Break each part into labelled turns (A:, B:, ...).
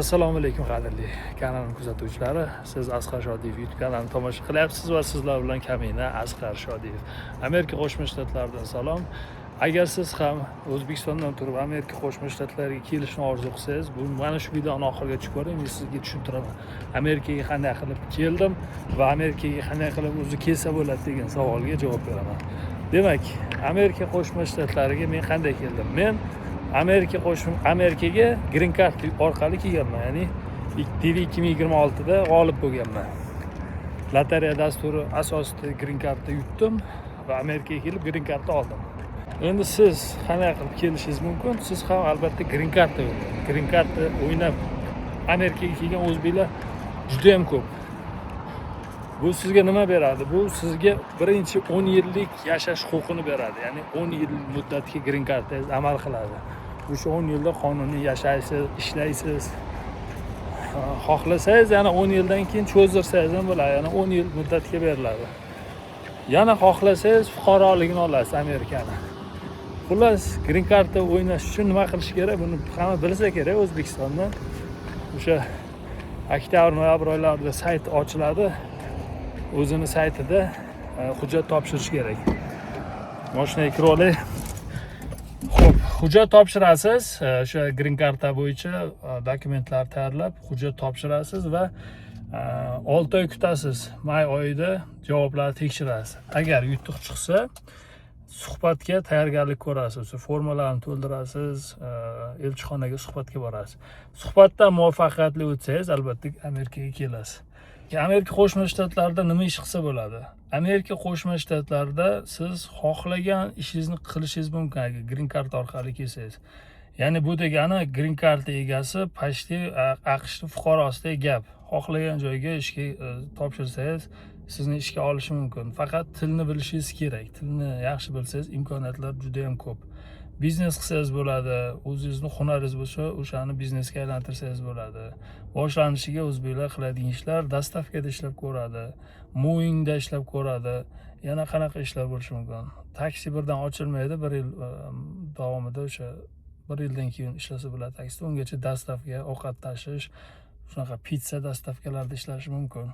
A: Assalomu alaykum qadrli kanalim kuzatuvchilari. Siz Asqar Shodiyev YouTube kanalini tomosha qilyapsiz va sizlar bilan kamina Asqar Shodiyev. Amerika Qo'shma Shtatlaridan salom. Agar siz ham O'zbekistondan turib Amerika Qo'shma Shtatlariga kelishni orzu qilsangiz, bu mana shu videoni oxirigacha ko'ring, men sizga tushuntiraman. Amerikaga qanday qilib keldim va Amerikaga qanday qilib o'zi kelsa bo'ladi degan savolga javob beraman. Demak, Amerika Qo'shma Shtatlariga men qanday keldim? Men Amerikaga Green Card orqali kelganman, ya'ni TV 2026 da g'olib bo'lganman. Lotereya dasturi asosida Green Cardni yutdim va Amerikaga kelib Green Cardni oldim. Endi siz qanday qilib kelishingiz mumkin? Siz ham albatta Green Cardni o'ynang. Green Cardni o'ynab Amerikaga kelgan o'zbeklar juda ham ko'p. Bu sizga nima beradi? Bu sizga birinchi 10 yillik yashash huquqini beradi. Ya'ni 10 yil muddatga Green Cardingiz amal qiladi. O'sha 10 yilda qonuniy yashaysiz, ishlaysiz. Xohlasangiz yana 10 yildan keyin cho'zdirsangiz ham bo'ladi. Yana 10 yil muddatga beriladi. Yana xohlasangiz fuqaroligini olasiz Amerikani. Xullas, Green Cardda o'ynash uchun nima qilish kerak? Buni hamma bilsa kerak O'zbekistonda. O'sha oktyabr, noyabr oylarida sayt ochiladi. O'zini saytida hujjat topshirish kerak. Mashinaga kirib olay. Xo'p, hujjat topshirasiz. O'sha Green Card bo'yicha dokumentlar tayyorlab, hujjat topshirasiz va 6 oy kutasiz. May oyida javoblarni tekshirasiz. Agar yutuq chiqsa, suhbatga tayyorgarlik ko'rasiz. Formalarni to'ldirasiz, elchixonaga suhbatga borasiz. Suhbatdan muvaffaqiyatli o'tsangiz, albatta Amerikaga kelasiz. Amerika Qo'shma Shtatlarida nima ish qilsa bo'ladi? Amerika Qo'shma Shtatlarida siz xohlagan ishingizni qilishingiz mumkin agar Green Card orqali kelsangiz. Ya'ni bu degani Green Card egasi pashti AQSh fuqarosidek gap. Xohlagan joyga ishga topshirsangiz, sizni ishga olishi mumkin. Faqat tilni bilishingiz kerak. Tilni yaxshi bilsangiz, imkoniyatlar juda ham ko'p. Biznes qilsangiz bo'ladi, o'zingizning hunaringiz bo'lsa, o'shani biznesga aylantirsangiz bo'ladi. Boshlanishiga o'zbeklar qiladigan ishlar dastavkada ishlab ko'radi, mowingda ishlab ko'radi. Yana qanaqa ishlar bo'lishi mumkin? Taksi birdan ochilmaydi, 1 yil davomida o'sha 1 yildan keyin ishlasa bo'ladi taksida. Ungacha dastavka, ovqat tashish, shunaqa pizza dastavkalarda ishlashi mumkin.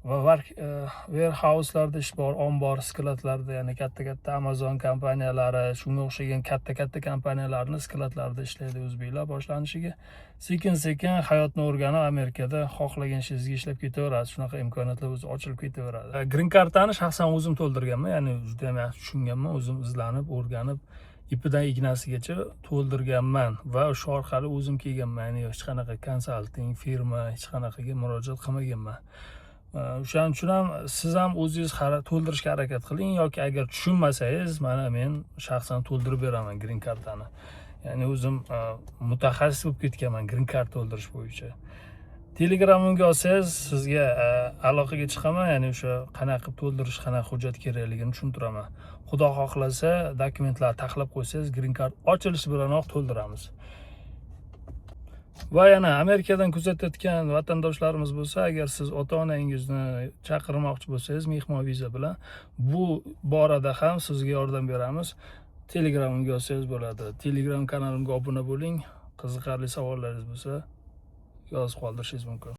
A: Va warehouse'larda ish bor, ombor, skladlarda, ya'ni katta-katta Amazon kompaniyalari, shunga o'xshagan katta-katta kompaniyalarning skladlarida ishlaydi o'zbeklar boshlanishiga. Sekin-sekin hayotni o'rganib Amerikada xohlagan ishingizga ishlab ketaverasiz. Shunaqa imkoniyatlar o'zi ochilib ketaveradi. Green Cardni shaxsan o'zim to'ldirganman, ya'ni juda ham yaxshi tushunganman, o'zim izlanib, o'rganib, ipidan ignasigacha to'ldirganman va o'sha orqali o'zim kelganman. Ya'ni hech qanaqa konsalting firma, hech qanaqaga murojaat qilmaganman. O'shaning uchun ham siz ham o'zingiz to'ldirishga harakat qiling yoki agar tushunmasangiz, mana men shaxsan to'ldirib beraman Green Cardni. Ya'ni o'zim mutaxassis bo'lib ketganman Green Card to'ldirish bo'yicha. Telegramimga olsangiz, sizga aloqaga chiqaman, ya'ni o'sha qanaqa qilib to'ldirish, qanaqa hujjat kerakligini tushuntiraman. Xudo xohlasa, dokumentlarni taxlab qo'ysangiz, Green Card ochilishi bilanoq to'ldiramiz. Va yana Amerikadan kuzatayotgan vatandoshlarimiz bo'lsa, agar siz ota-onangizni chaqirmoqchi bo'lsangiz, mehmon viza bilan bu borada ham sizga yordam beramiz. Telegramimga olsangiz bo'ladi. Telegram kanalimga obuna bo'ling. Qiziqarli savollaringiz bo'lsa, yozib qoldirishingiz mumkin.